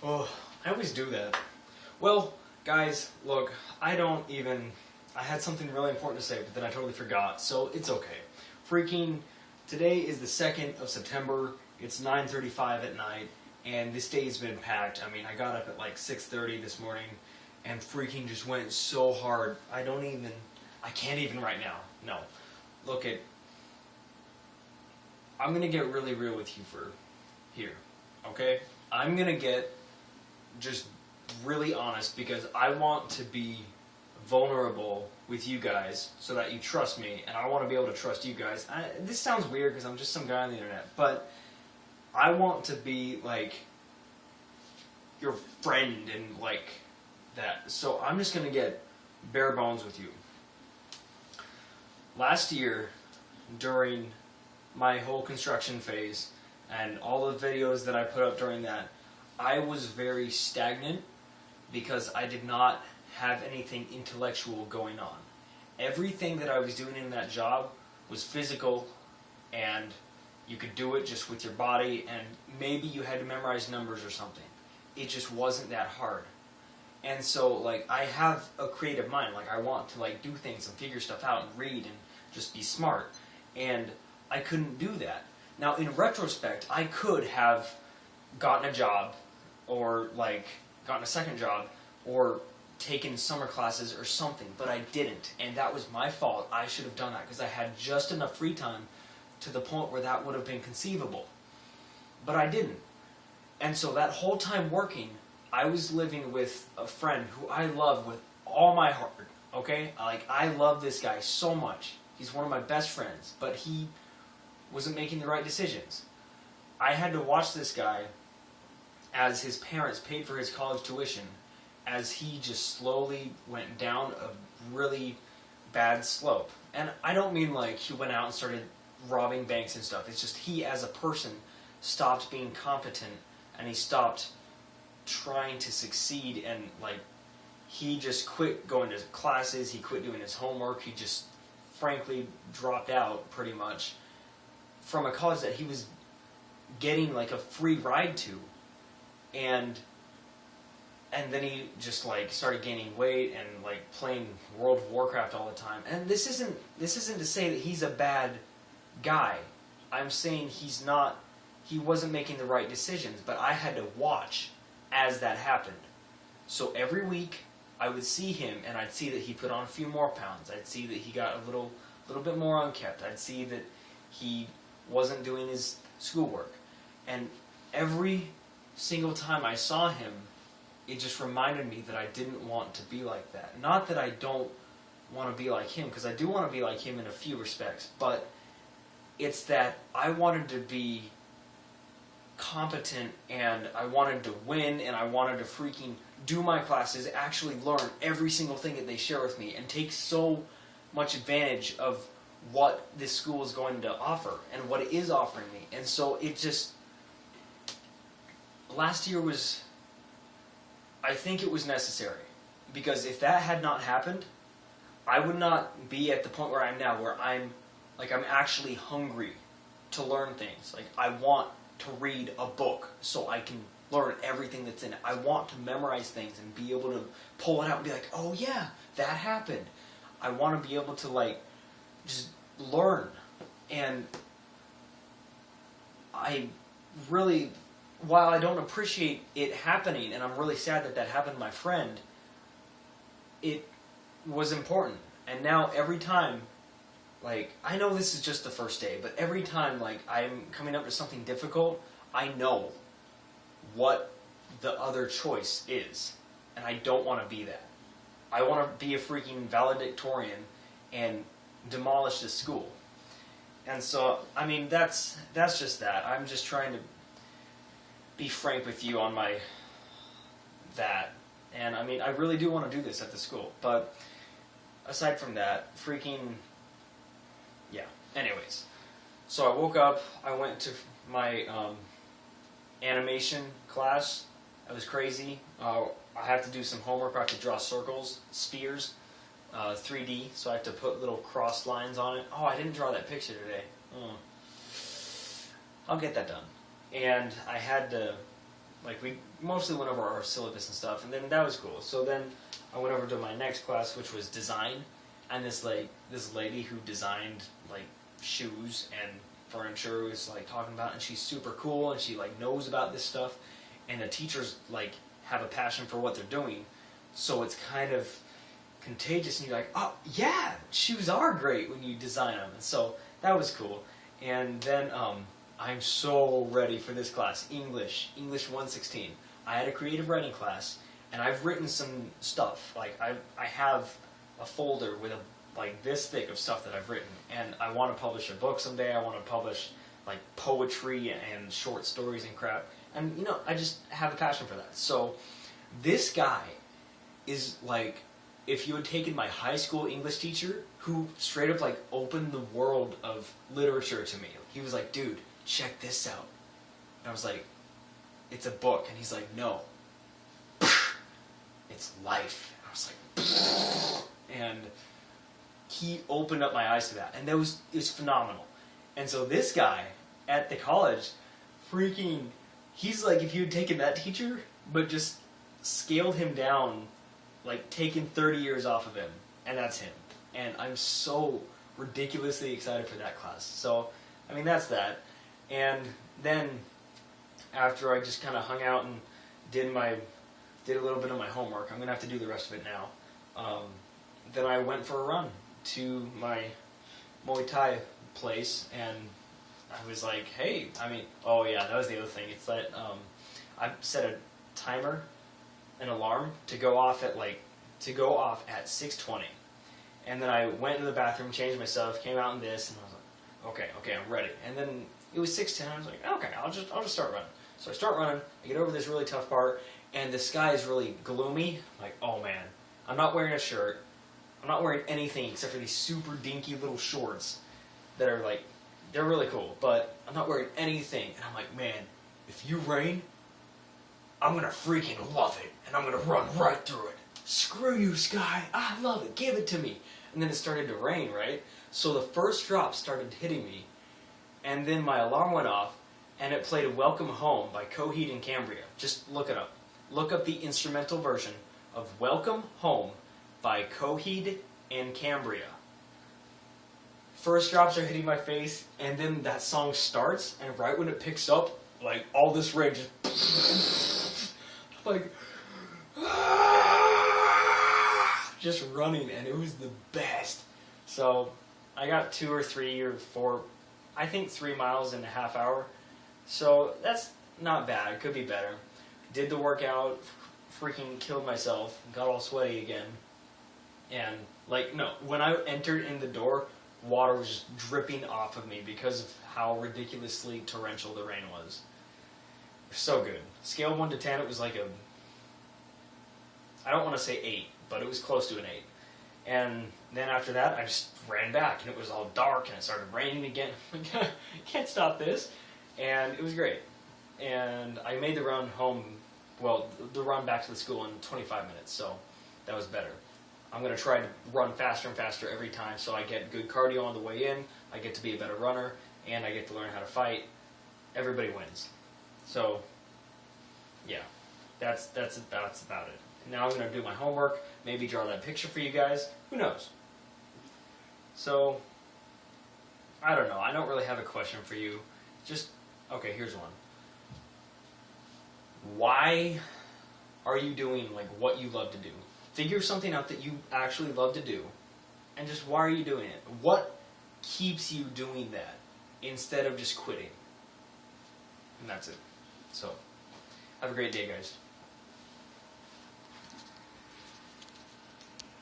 Oh, I always do that. Well, guys, look, I had something really important to say, but then I totally forgot, so it's okay. Freaking, today is the 2nd of September, it's 9:35 at night, and this day's been packed. I mean, I got up at like 6:30 this morning, and freaking just went so hard, I can't even right now. No. Look at, I'm gonna get really real with you for here, okay? I'm gonna get just really honest because I want to be vulnerable with you guys so that you trust me, and I want to be able to trust you guys. This sounds weird because I'm just some guy on the internet, but I want to be like your friend and like that. So I'm just gonna get bare bones with you. Last year, during my whole construction phase and all the videos that I put up during that, I was very stagnant because I did not have anything intellectual going on. Everything that I was doing in that job was physical, and you could do it just with your body, and maybe you had to memorize numbers or something. It just wasn't that hard. And so, like, I have a creative mind. Like, I want to, like, do things and figure stuff out and read and just be smart. And I couldn't do that. Now, in retrospect, I could have gotten a job or, like, gotten a second job or taken summer classes or something, but I didn't. And that was my fault. I should have done that because I had just enough free time to the point where that would have been conceivable. But I didn't. And so that whole time working, I was living with a friend who I love with all my heart, okay? Like, I love this guy so much. He's one of my best friends, but he wasn't making the right decisions. I had to watch this guy as his parents paid for his college tuition, as he just slowly went down a really bad slope. And I don't mean like he went out and started robbing banks and stuff. It's just he as a person stopped being competent, and he stopped trying to succeed, and like he just quit going to classes, he quit doing his homework, he just frankly dropped out pretty much from a college that he was getting like a free ride to. And then he just like started gaining weight and like playing World of Warcraft all the time. And this isn't to say that he's a bad guy. I'm saying he wasn't making the right decisions, but I had to watch as that happened. So every week I would see him, and I'd see that he put on a few more pounds. I'd see that he got a little bit more unkept. I'd see that he wasn't doing his schoolwork. And every single time I saw him, it just reminded me that I didn't want to be like that. Not that I don't want to be like him, because I do want to be like him in a few respects, but it's that I wanted to be competent, and I wanted to win, and I wanted to freaking do my classes, actually learn every single thing that they share with me, and take so much advantage of what this school is going to offer, and what it is offering me. And so it just, last year was, I think it was necessary, because if that had not happened, I would not be at the point where I am now, where I'm actually hungry to learn things. Like, I want to read a book so I can learn everything that's in it. I want to memorize things and be able to pull it out and be like, oh yeah, that happened. I want to be able to like just learn. And I really, while I don't appreciate it happening, and I'm really sad that that happened to my friend, it was important. And now every time, like, I know this is just the first day, but every time, like, I'm coming up to something difficult, I know what the other choice is. And I don't want to be that. I want to be a freaking valedictorian and demolish this school. And so, I mean, that's just that. I'm just trying to be frank with you on that. And, I mean, I really do want to do this at the school. But aside from that, freaking, yeah. Anyways, so I woke up, I went to my animation class. It was crazy. I have to do some homework. I have to draw circles, spheres, 3D, so I have to put little cross lines on it. Oh, I didn't draw that picture today. I'll get that done. And I had to like we mostly went over our syllabus and stuff, and then that was cool. So then I went over to my next class, which was design, and this lady who designed like shoes and furniture was like talking about, and she's super cool, and she like knows about this stuff, and the teachers like have a passion for what they're doing, so it's kind of contagious, and you're like, oh yeah, shoes are great when you design them, and so that was cool. And then I'm so ready for this class, English 116. I had a creative writing class, and I've written some stuff. Like I have a folder with like this thick of stuff that I've written, and I want to publish a book someday. I want to publish like poetry and short stories and crap, and you know, I just have a passion for that. So this guy is like, if you had taken my high school English teacher, who straight up like opened the world of literature to me. He was like, dude, check this out. And I was like, it's a book. And he's like, no, it's life. And I was like, and he opened up my eyes to that. And it was phenomenal. And so this guy at the college, freaking, he's like, if you had taken that teacher, but just scaled him down, like taken 30 years off of him, and that's him. And I'm so ridiculously excited for that class. So, I mean, that's that. And then after I just kind of hung out and did a little bit of my homework, I'm gonna have to do the rest of it now. Then I went for a run to my Muay Thai place, and I was like, hey, I mean, oh yeah, that was the other thing. It's that I set a timer, an alarm to go off at 6:20. And then I went into the bathroom, changed myself, came out in this, and I was like, okay, I'm ready. And then it was 6:10. I was like, okay, I'll just start running. So I start running. I get over this really tough part, and the sky is really gloomy. I'm like, oh man, I'm not wearing a shirt. I'm not wearing anything except for these super dinky little shorts that are like, they're really cool, but I'm not wearing anything. And I'm like, man, if you rain, I'm gonna freaking love it, and I'm gonna run right through it. Screw you, sky. I love it. Give it to me. And then it started to rain, right? So the first drop started hitting me, and then my alarm went off, and it played Welcome Home by Coheed and Cambria. Just look it up. Look up the instrumental version of Welcome Home by Coheed and Cambria. First drops are hitting my face, and then that song starts, and right when it picks up, like, all this rain just like, just running, and it was the best. So I got 2 or 3 or 4, I think 3 miles in a half hour. So that's not bad. It could be better. Did the workout, freaking killed myself, got all sweaty again. And like, no, when I entered in the door, water was just dripping off of me because of how ridiculously torrential the rain was. So good. Scale 1 to 10, it was like a, I don't want to say 8, but it was close to an 8. And then after that, I just ran back, and it was all dark, and it started raining again. Can't stop this. And it was great. And I made the run home, well, the run back to the school in 25 minutes, so that was better. I'm going to try to run faster and faster every time, so I get good cardio on the way in, I get to be a better runner, and I get to learn how to fight. Everybody wins. So, yeah, that's about it. Now I'm going to do my homework, maybe draw that picture for you guys. Who knows? So, I don't know. I don't really have a question for you. Just, okay, here's one. Why are you doing like what you love to do? Figure something out that you actually love to do, and just why are you doing it? What keeps you doing that instead of just quitting? And that's it. So, have a great day, guys.